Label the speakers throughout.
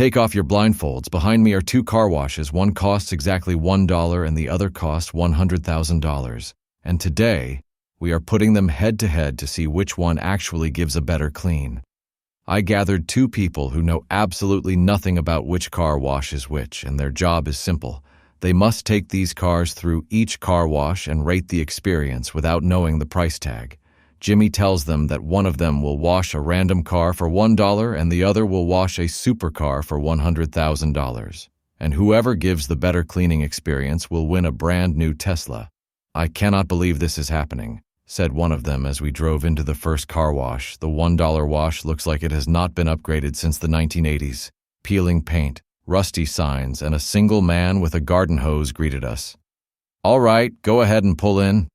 Speaker 1: Take off your blindfolds. Behind me are two car washes. One costs exactly $1 and the other costs $100,000. And today, we are putting them head to head to see which one actually gives a better clean. I gathered two people who know absolutely nothing about which car wash is which, and their job is simple. They must take these cars through each car wash and rate the experience without knowing the price tag. Jimmy tells them that one of them will wash a random car for $1 and the other will wash a supercar for $100,000. And whoever gives the better cleaning experience will win a brand new Tesla. I cannot believe this is happening, said one of them as we drove into the first car wash. The $1 wash looks like it has not been upgraded since the 1980s. Peeling paint, rusty signs, and a single man with a garden hose greeted us. "All right, go ahead and pull in,"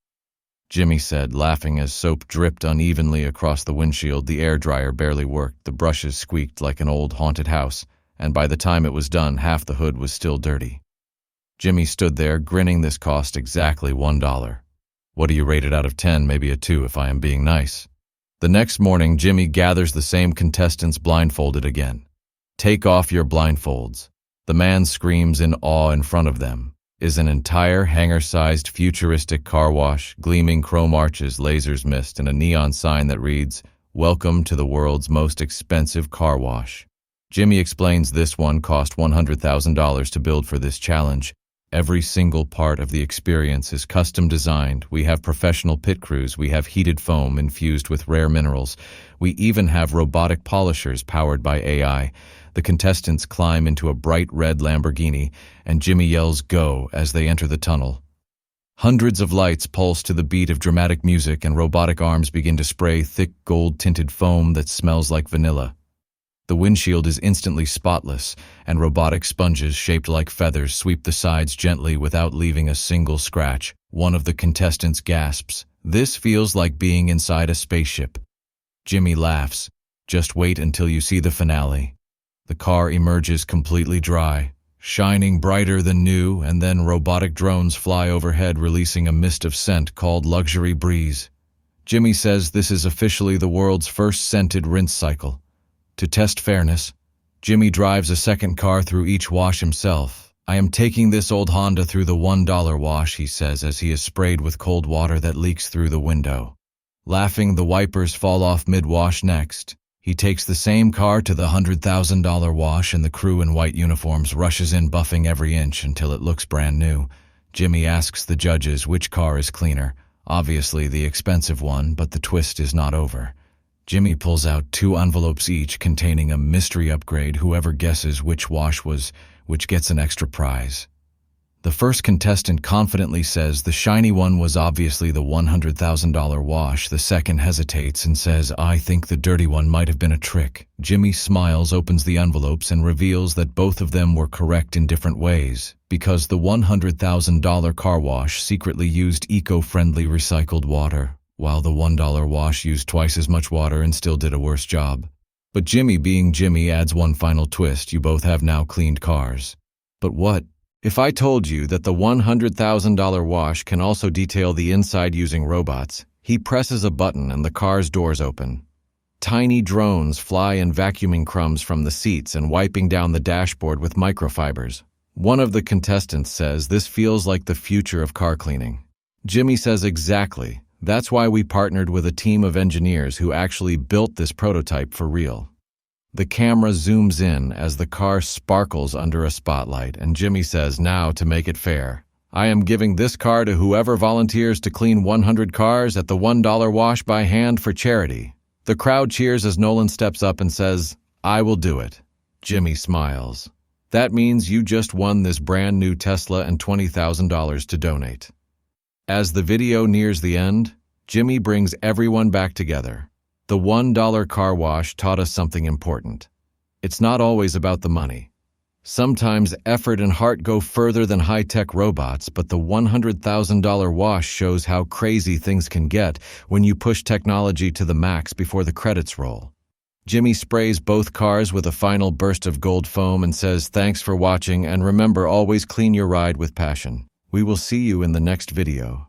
Speaker 1: Jimmy said, laughing as soap dripped unevenly across the windshield. The air dryer barely worked, the brushes squeaked like an old haunted house, and by the time it was done, half the hood was still dirty. Jimmy stood there, grinning. This cost exactly $1. What do you rate it out of 10? Maybe a 2 if I am being nice. The next morning, Jimmy gathers the same contestants blindfolded again. Take off your blindfolds. The man screams in awe in front of them. Is an entire hangar-sized futuristic car wash, gleaming chrome arches, lasers mist, and a neon sign that reads, "Welcome to the world's most expensive car wash." Jimmy explains this one cost $100,000 to build for this challenge. Every single part of the experience is custom designed. We have professional pit crews. We have heated foam infused with rare minerals. We even have robotic polishers powered by AI. The contestants climb into a bright red Lamborghini, and Jimmy yells "Go" as they enter the tunnel. Hundreds of lights pulse to the beat of dramatic music, and robotic arms begin to spray thick gold-tinted foam that smells like vanilla. The windshield is instantly spotless, and robotic sponges shaped like feathers sweep the sides gently without leaving a single scratch. One of the contestants gasps, "This feels like being inside a spaceship." Jimmy laughs. Just wait until you see the finale. The car emerges completely dry, shining brighter than new, and then robotic drones fly overhead releasing a mist of scent called luxury breeze. Jimmy says this is officially the world's first scented rinse cycle. To test fairness, Jimmy drives a second car through each wash himself. "I am taking this old Honda through the $1 wash," he says as he is sprayed with cold water that leaks through the window. Laughing, the wipers fall off mid-wash next. He takes the same car to the $100,000 wash, and the crew in white uniforms rushes in, buffing every inch until it looks brand new. Jimmy asks the judges which car is cleaner. Obviously the expensive one, but the twist is not over. Jimmy pulls out 2 envelopes each containing a mystery upgrade. Whoever guesses which wash was which gets an extra prize. The first contestant confidently says the shiny one was obviously the $100,000 wash. The second hesitates and says, "I think the dirty one might have been a trick." Jimmy smiles, opens the envelopes, and reveals that both of them were correct in different ways, because the $100,000 car wash secretly used eco-friendly recycled water, while the $1 wash used twice as much water and still did a worse job. But Jimmy, being Jimmy, adds one final twist: you both have now cleaned cars. But what if I told you that the $100,000 wash can also detail the inside using robots? He presses a button and the car's doors open. Tiny drones fly in, vacuuming crumbs from the seats and wiping down the dashboard with microfibers. One of the contestants says this feels like the future of car cleaning. Jimmy says exactly. That's why we partnered with a team of engineers who actually built this prototype for real. The camera zooms in as the car sparkles under a spotlight, and Jimmy says, "Now, to make it fair, I am giving this car to whoever volunteers to clean 100 cars at the $1 wash by hand for charity." The crowd cheers as Nolan steps up and says, "I will do it." Jimmy smiles. "That means you just won this brand new Tesla and $20,000 to donate." As the video nears the end, Jimmy brings everyone back together. The $1 car wash taught us something important. It's not always about the money. Sometimes effort and heart go further than high-tech robots, but the $100,000 wash shows how crazy things can get when you push technology to the max before the credits roll. Jimmy sprays both cars with a final burst of gold foam and says, "Thanks for watching, and remember, always clean your ride with passion." We will see you in the next video.